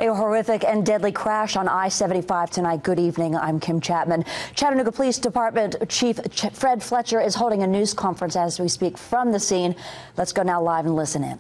A horrific and deadly crash on I-75 tonight. Good evening. I'm Kim Chapman. Chattanooga Police Department Chief Fred Fletcher is holding a news conference as we speak from the scene. Let's go now live and listen in.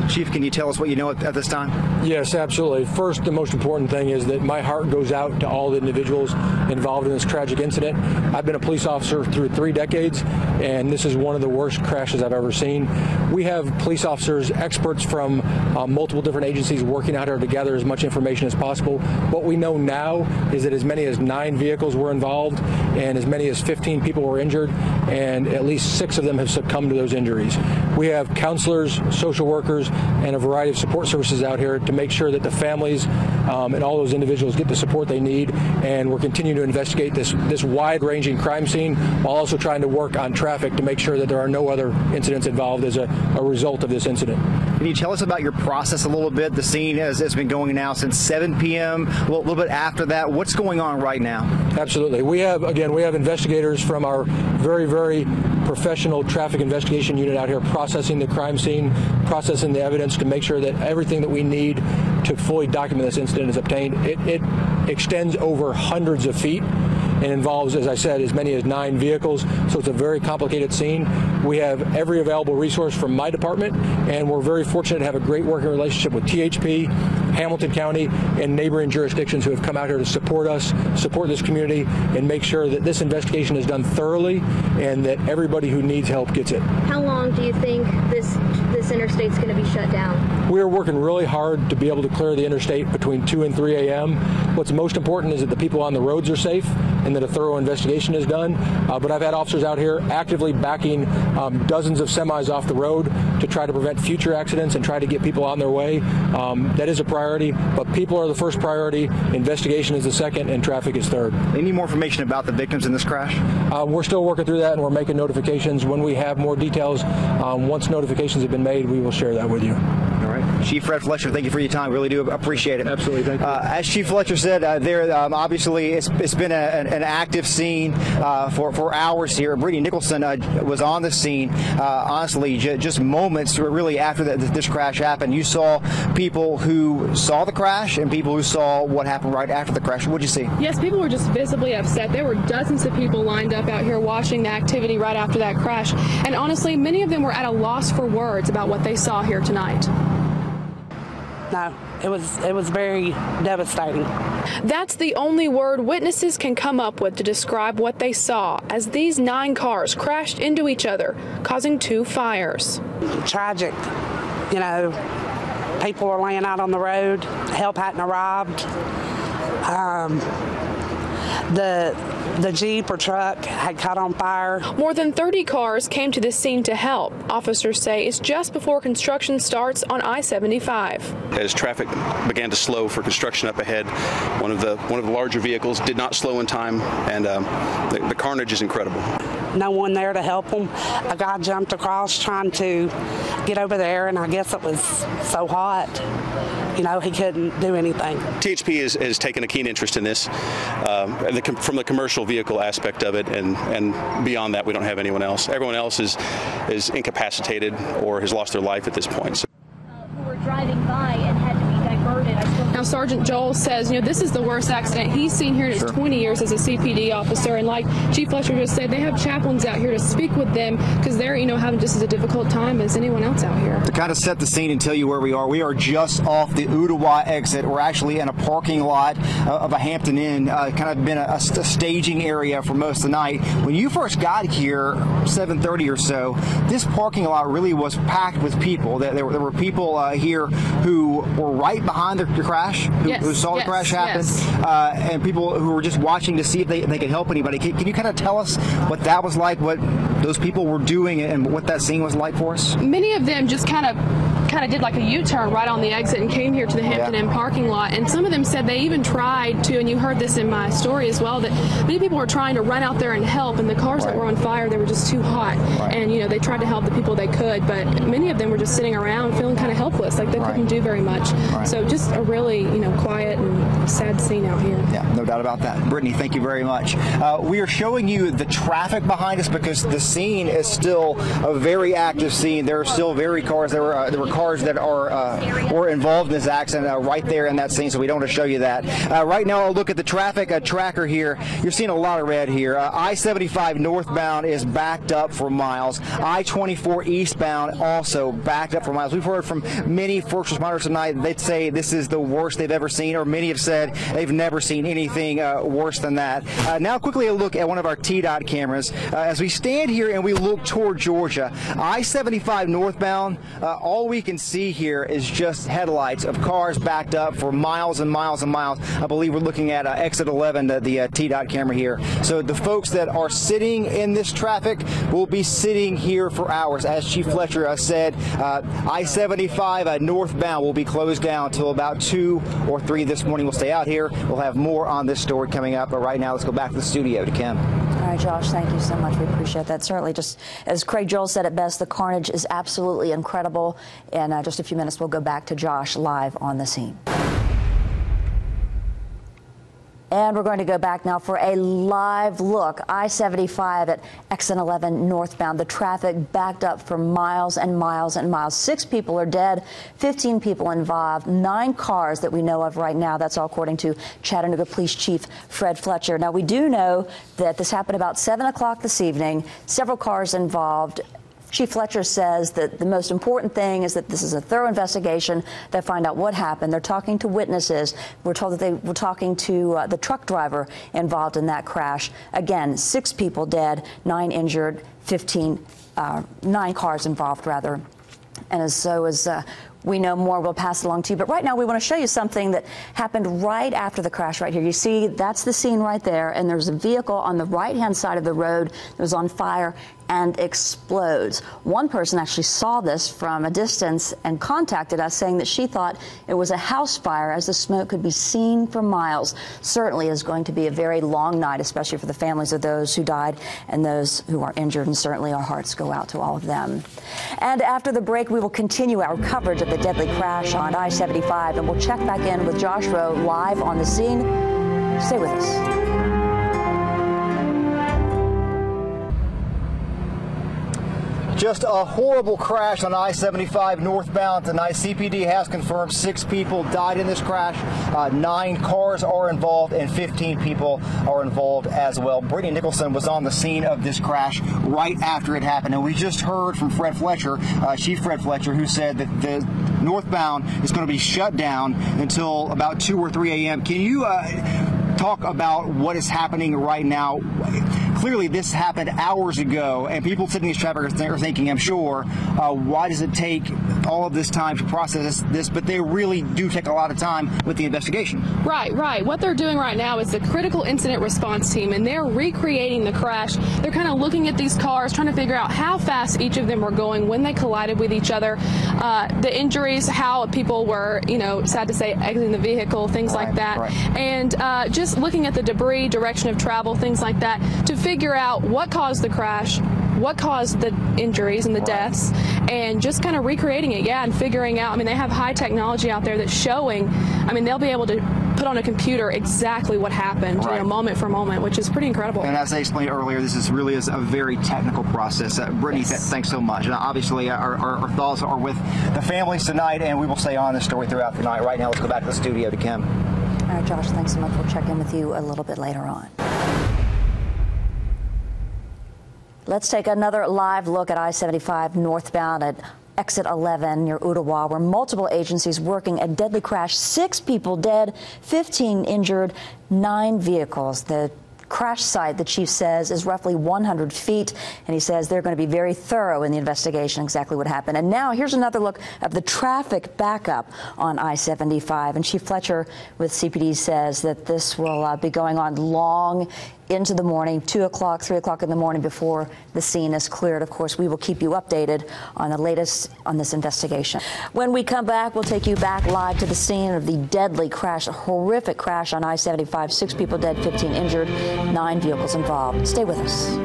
Chief, can you tell us what you know at this time? Yes, absolutely. First, the most important thing is that my heart goes out to all the individuals involved in this tragic incident. I've been a police officer through 3 decades, and this is one of the worst crashes I've ever seen. We have police officers, experts from multiple different agencies working out here to gather as much information as possible. What we know now is that as many as 9 vehicles were involved, and as many as 15 people were injured, and at least 6 of them have succumbed to those injuries. We have counselors, social workers, and a variety of support services out here to make sure that the families and all those individuals get the support they need. And we're continuing to investigate this wide-ranging crime scene while also trying to work on traffic to make sure that there are no other incidents involved as a result of this incident. Can you tell us about your process a little bit? The scene has been going now since 7 p.m., a little bit after that. What's going on right now? Absolutely. We have investigators from our very, very professional traffic investigation unit out here processing the crime scene, processing the evidence to make sure that everything that we need to fully document this incident is obtained. It extends over hundreds of feet and involves, as I said, as many as 9 vehicles, so it's a very complicated scene. We have every available resource from my department, and we're very fortunate to have a great working relationship with THP, Hamilton County, and neighboring jurisdictions who have come out here to support us, support this community, and make sure that this investigation is done thoroughly and that everybody who needs help gets it. How long do you think this interstate's going to be shut down? We are working really hard to be able to clear the interstate between 2 and 3 a.m. What's most important is that the people on the roads are safe and that a thorough investigation is done. But I've had officers out here actively backing dozens of semis off the road to try to prevent future accidents and try to get people on their way. That is a priority, but people are the first priority, investigation is the second, and traffic is third. Any more information about the victims in this crash? We're still working through that, and we're making notifications. When we have more details, once notifications have been made, we will share that with you. All right. Chief Fred Fletcher, thank you for your time. Really do appreciate it. Absolutely. Thank you. As Chief Fletcher said, obviously it's been an active scene for hours here. Brittany Nicholson was on the scene, honestly, just moments really after this crash happened. You saw people who saw the crash and people who saw what happened right after the crash. What did you see? Yes, people were just visibly upset. There were dozens of people lined up out here watching the activity right after that crash. And honestly, many of them were at a loss for words about what they saw here tonight. No, it was very devastating. That's the only word witnesses can come up with to describe what they saw as these 9 cars crashed into each other, causing 2 fires. Tragic. You know, people were laying out on the road. Help hadn't arrived. The Jeep or truck had caught on fire. More than 30 cars came to the scene to help. Officers say it's just before construction starts on I-75. As traffic began to slow for construction up ahead, one of the larger vehicles did not slow in time, and the carnage is incredible. No one there to help them. A guy jumped across trying to get over there, and I guess it was so hot, you know, he couldn't do anything. THP has taken a keen interest in this from the commercial vehicle aspect of it, and beyond that, we don't have anyone else. Everyone else is incapacitated or has lost their life at this point. So. Who were driving by and had to be diverted. Now, Sergeant Joel says, you know, this is the worst accident he's seen here in his 20 years as a CPD officer. And like Chief Fletcher just said, they have chaplains out here to speak with them because they're, you know, having just as a difficult time as anyone else out here. To kind of set the scene and tell you where we are just off the Ottawa exit. We're actually in a parking lot of a Hampton Inn, kind of been a staging area for most of the night. When you first got here, 7:30 or so, this parking lot really was packed with people. There were people here who were right behind the crash, who saw the crash happen, and people who were just watching to see if they could help anybody. Can you kind of tell us what that was like, what those people were doing, and what that scene was like for us? Many of them just kind of did like a U-turn right on the exit and came here to the Hampton Inn parking lot. And some of them said they even tried to, and you heard this in my story as well, that many people were trying to run out there and help, and the cars that were on fire, they were just too hot. And, you know, they tried to help the people they could, but many of them were just sitting around feeling kind of helpless, like they couldn't do very much. So just a really, quiet and sad scene out here. Yeah, no doubt about that. Brittany, thank you very much. We are showing you the traffic behind us because the scene is still a very active scene. There are still cars. There were cars that were involved in this accident right there in that scene, so we don't want to show you that. Right now, I'll look at the traffic tracker here. You're seeing a lot of red here. I-75 northbound is backed up for miles. I-24 eastbound also backed up for miles. We've heard from many first responders tonight. They'd say this is the worst they've ever seen, or many have said they've never seen anything worse than that. Now quickly a look at one of our TDOT cameras. As we stand here and we look toward Georgia, I-75 northbound, all we can see here is just headlights of cars backed up for miles and miles and miles. I believe we're looking at exit 11, the TDOT camera here. So the folks that are sitting in this traffic will be sitting here for hours. As Chief Fletcher said, I-75 northbound will be closed down until about 2 or 3 this morning. We'll stay out here. We'll have more on this story coming up. But right now, let's go back to the studio to Kim. All right, Josh, thank you so much. We appreciate that. Certainly, just as Craig Joel said it best, the carnage is absolutely incredible. In just a few minutes, we'll go back to Josh live on the scene. And we're going to go back now for a live look. I-75 at exit 11 northbound. The traffic backed up for miles and miles and miles. 6 people are dead, 15 people involved, 9 cars that we know of right now. That's all according to Chattanooga Police Chief Fred Fletcher. Now, we do know that this happened about 7 o'clock this evening. Several cars involved. Chief Fletcher says that the most important thing is that this is a thorough investigation. They find out what happened. They're talking to witnesses. We're told that they were talking to the truck driver involved in that crash. Again, 6 people dead, 9 injured, 9 cars involved, rather. And as we know more, we'll pass it along to you. But right now, we want to show you something that happened right after the crash right here. You see, that's the scene right there, and there's a vehicle on the right-hand side of the road that was on fire and explodes. One person actually saw this from a distance and contacted us saying that she thought it was a house fire as the smoke could be seen for miles. Certainly is going to be a very long night, especially for the families of those who died and those who are injured, and certainly our hearts go out to all of them. And after the break, we will continue our coverage of the deadly crash on I-75, and we'll check back in with Josh Rowe live on the scene. Stay with us. Just a horrible crash on I-75 northbound tonight. CPD has confirmed 6 people died in this crash. 9 cars are involved and 15 people are involved as well. Brittany Nicholson was on the scene of this crash right after it happened. And we just heard from Fred Fletcher, Chief Fred Fletcher, who said that the northbound is going to be shut down until about 2 or 3 a.m. Can you talk about what is happening right now? Clearly, this happened hours ago, and people sitting in these traffic are thinking, I'm sure, why does it take all of this time to process this? But they really do take a lot of time with the investigation. Right. What they're doing right now is the critical incident response team, and they're recreating the crash. They're kind of looking at these cars, trying to figure out how fast each of them were going when they collided with each other, the injuries, how people were, sad to say, exiting the vehicle, things like that. And just looking at the debris, direction of travel, things like that, to figure out what caused the crash, what caused the injuries and the deaths, and just kind of recreating it, and figuring out, they have high technology out there that's showing, they'll be able to put on a computer exactly what happened, moment for moment, which is pretty incredible. And as I explained earlier, this really is a very technical process. Brittany, thanks so much. And obviously, our thoughts are with the families tonight, and we will stay on this story throughout the night. Right now, let's go back to the studio to Kim. All right, Josh, thanks so much. We'll check in with you a little bit later on. Let's take another live look at I-75 northbound at exit 11 near Ottawa, where multiple agencies working a deadly crash. 6 people dead, 15 injured, 9 vehicles. The crash site, the chief says, is roughly 100 feet, and he says they're going to be very thorough in the investigation, exactly what happened. And now here's another look of the traffic backup on I-75. And Chief Fletcher with CPD says that this will be going on long into the morning, 2 o'clock, 3 o'clock in the morning before the scene is cleared. Of course, we will keep you updated on the latest on this investigation. When we come back, we'll take you back live to the scene of the deadly crash, a horrific crash on I-75. 6 people dead, 15 injured, 9 vehicles involved. Stay with us.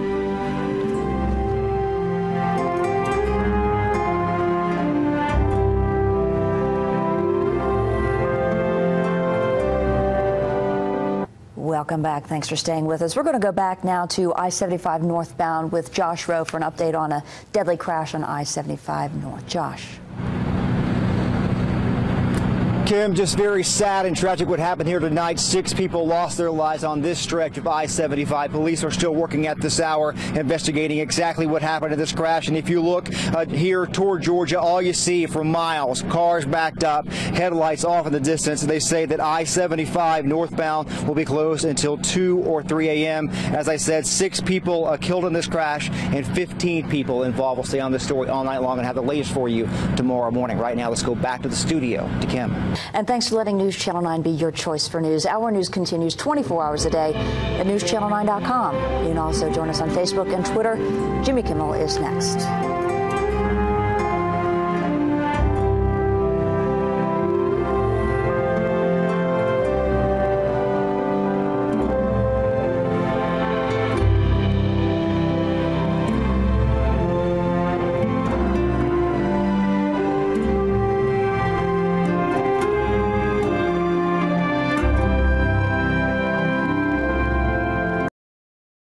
Welcome back. Thanks for staying with us. We're going to go back now to I-75 northbound with Josh Rowe for an update on a deadly crash on I-75 North. Josh. Kim, just very sad and tragic what happened here tonight. 6 people lost their lives on this stretch of I-75. Police are still working at this hour, investigating exactly what happened in this crash. And if you look here toward Georgia, all you see for miles, cars backed up, headlights off in the distance. They say that I-75 northbound will be closed until 2 or 3 a.m. As I said, 6 people killed in this crash and 15 people involved. We'll stay on this story all night long and have the latest for you tomorrow morning. Right now, let's go back to the studio to Kim. And thanks for letting News Channel 9 be your choice for news. Our news continues 24 hours a day at newschannel9.com. You can also join us on Facebook and Twitter. Jimmy Kimmel is next.